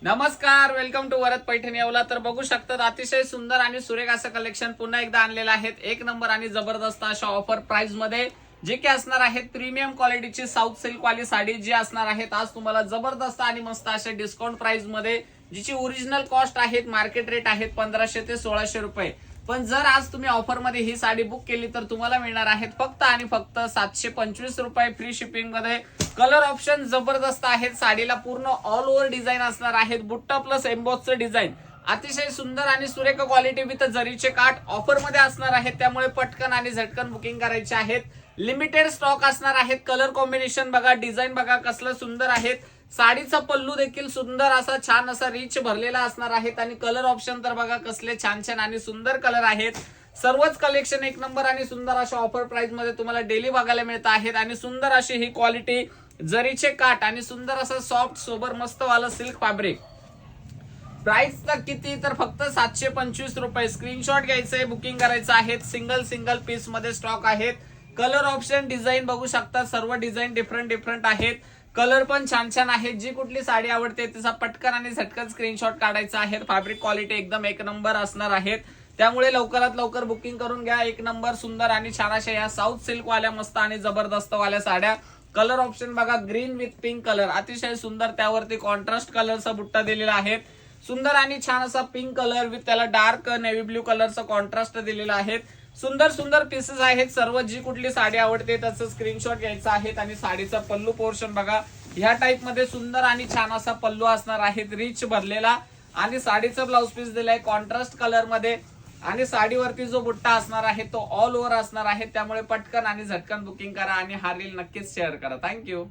नमस्कार, welcome to Varad Paithani Yeola. तर बघू शकतात अतिशय सुंदर आणि सुरेख असं कलेक्शन पुन्हा एकदा आणलेलं आहे। एक नंबर आणि जबरदस्त अशा ऑफर प्राइस मध्ये जे की असणार आहेत प्रीमियम क्वालिटीची साऊथ सिल्क वाली साडी जी असणार आहेत आज तुम्हाला जबरदस्त आणि मस्त अशा डिस्काउंट प्राइस मध्ये जिची ओरिजिनल कॉस्ट आहेत मार्केट रेट आहेत 1500 ते 1600 रुपये। पण जर आज तुम्ही ऑफर मध्ये ही साडी बुक केली तर तुम्हाला मिळणार आहेत फक्त आणि फक्त 725 रुपये फ्री शिपिंग मध्ये। कलर ऑप्शन जबरदस्त आहेत, साडीला पूर्ण ऑल ओव्हर डिझाईन असणार आहेत, बुट्टा प्लस एम्बॉसचं डिझाईन, अतिशय सुंदर आणि सुरेख क्वालिटी विथ जरीचे काठ ऑफर मध्ये असणार आहेत। त्यामुळे पटकन आणि झटकन बुकिंग करायचे आहेत। लिमिटेड स्टॉक असणार आहेत। कलर कॉम्बिनेशन बघा, डिझाईन बघा कसलं सुंदर आहेत। साडीचा पल्लू देखील सुंदर असा छान असा रिच भरलेला असणार आहेत आणि कलर ऑप्शन तर बघा कसले छान छान आणि सुंदर कलर आहेत। सर्वच कलेक्शन एक नंबर आणि सुंदर अशा ऑफर प्राइस मध्ये तुम्हाला डेली बघायला मिळत आहेत आणि सुंदर अशी ही क्वालिटी, जरीचे काठ आणि सुंदर असं सॉफ्ट सोबर मस्त वाला सिल्क फॅब्रिक। प्राइस तर किती तर फक्त 725 रुपये। स्क्रीनशॉट घ्यायचा आहे, बुकिंग करायचं आहे। सिंगल पीस मध्ये स्टॉक आहेत। कलर ऑप्शन डिझाईन बघू शकता, सर्व डिझाईन डिफरंट आहेत। कलर पण छान छान आहेत। जी कुठली साडी आवडते त्याचा पटकन आणि झटकन स्क्रीनशॉट काढायचा आहे। फॅब्रिक क्वालिटी एकदम एक नंबर असणार आहेत, त्यामुळे लवकरात लवकर बुकिंग करून घ्या। एक नंबर सुंदर आणि छान अशा या साऊथ सिल्क वाल्या मस्त आणि जबरदस्त वाल्या साड्या। कलर ऑप्शन बघा, ग्रीन विथ पिंक कलर अतिशय सुंदर, त्यावरती कॉन्ट्रास्ट कलरचा बुट्टा दिलेला आहे। सुंदर आणि छान असा पिंक कलर विथ त्याला डार्क नेव्ही ब्ल्यू कलरचा कॉन्ट्रास्ट दिलेला आहे। सुंदर पीसेस आहेत। सर्व जी कुठली साडी आवडते त्याचं स्क्रीनशॉट घ्यायचा आहे आणि साडीचा पल्लू पोर्शन बघा, ह्या टाइप मध्ये सुंदर आणि छान असा पल्लू असणार आहे, रिच भरलेला, आणि साडीचा ब्लाउज पीस दिलाय कॉन्ट्रास्ट कलर मध्ये आणि साडीवरती जो बुट्टा असणार आहे तो ऑल ओव्हर असणार आहे। त्यामुळे पटकन आणि झटकन बुकिंग करा आणि हा रील नक्कीच शेअर करा। थँक्यू।